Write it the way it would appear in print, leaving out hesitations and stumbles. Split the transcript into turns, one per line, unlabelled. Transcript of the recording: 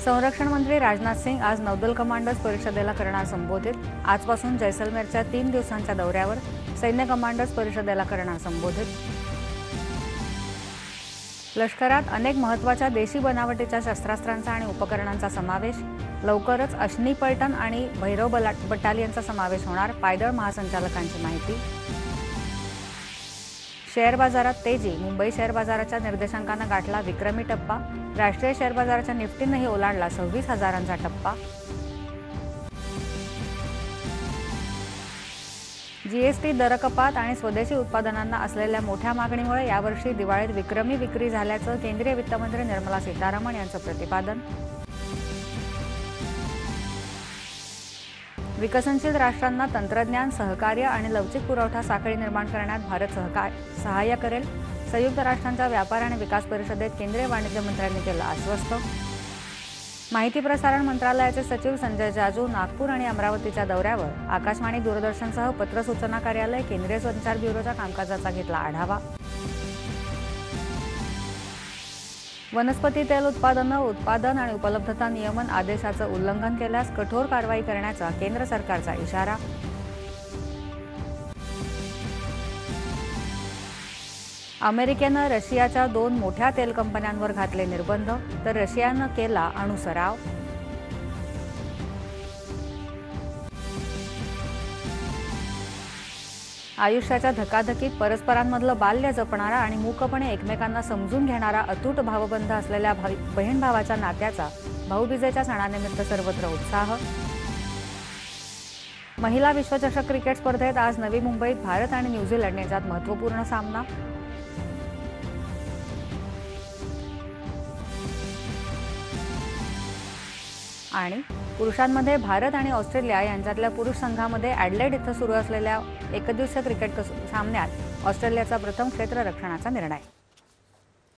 संरक्षण मंत्री राजनाथ सिंग आज नौदल कमांडर्स परिषदेला करणार संबोधित। आजपासून जैसलमेरच्या 3 दिवसांच्या दौऱ्यावर सैन्य कमांडर्स परिषदेला करणार संबोधित। लष्करात अनेक महत्त्वाच्या देशी बनावटीच्या शस्त्रास्त्रांचा आणि उपकरणांचा समावेश। लवकरच अश्नी पलटण आणि भैरव बटालियनचा समावेश होणार, पायदळ महासंचालकांची माहिती। शेअर बाजारात तेजी। मुंबई शेअर बाजाराच्या निर्देशांकानं गाठला विक्रमी टप्पा। राष्ट्रीय शेअर बाजाराच्या निफ्टीनंही ओलांडला 26,000चा टप्पा। जीएसटी दरकपात आणि स्वदेशी उत्पादनांना असलेल्या मोठ्या मागणीमुळे यावर्षी दिवाळीत विक्रमी विक्री झाल्याचं केंद्रीय वित्तमंत्री निर्मला सीतारामन यांचं प्रतिपादन। विकसनशील राष्ट्रांना तंत्रज्ञान, सहकार्य आणि लवचिक पुरवठा साखळी निर्माण करण्यात भारत सहाय्य करेल, संयुक्त राष्ट्रांच्या व्यापार आणि विकास परिषदेत केंद्रीय वाणिज्य मंत्र्यांनी केलं आश्वस्त। माहिती प्रसारण मंत्रालयाचे सचिव संजय जाजू नागपूर आणि अमरावतीच्या दौऱ्यावर। आकाशवाणी, दूरदर्शनसह पत्र सूचना कार्यालय, केंद्रीय संचार ब्युरोच्या कामकाजाचा घेतला आढावा। वनस्पती तेल उत्पादन आणि उपलब्धता नियमन आदेशाचं उल्लंघन केल्यास कठोर कारवाई करण्याचा केंद्र सरकारचा इशारा। अमेरिकेनं रशियाच्या 2 मोठ्या तेल कंपन्यांवर घातले निर्बंध, तर रशियानं केला अणुसराव। आयुष्याच्या धकाधकीत परस्परांमधलं बाल्य जपणारा आणि मूकपणे एकमेकांना समजून घेणारा अतूट भावबंध असलेल्या बहीण भावाच्या नात्याचा भाऊबीजेच्या सणानिमित्त सर्वत्र उत्साह। महिला विश्वचषक क्रिकेट स्पर्धेत आज नवी मुंबईत भारत आणि न्यूझीलंड यांच्यात महत्त्वपूर्ण सामना। आणि पुरुषांमध्ये भारत आणि ऑस्ट्रेलिया यांच्यातल्या पुरुष संघामध्ये ॲडलेड इथं सुरू असलेल्या एकदिवसीय क्रिकेट सामन्यात ऑस्ट्रेलियाचा प्रथम क्षेत्ररक्षणाचा निर्णय।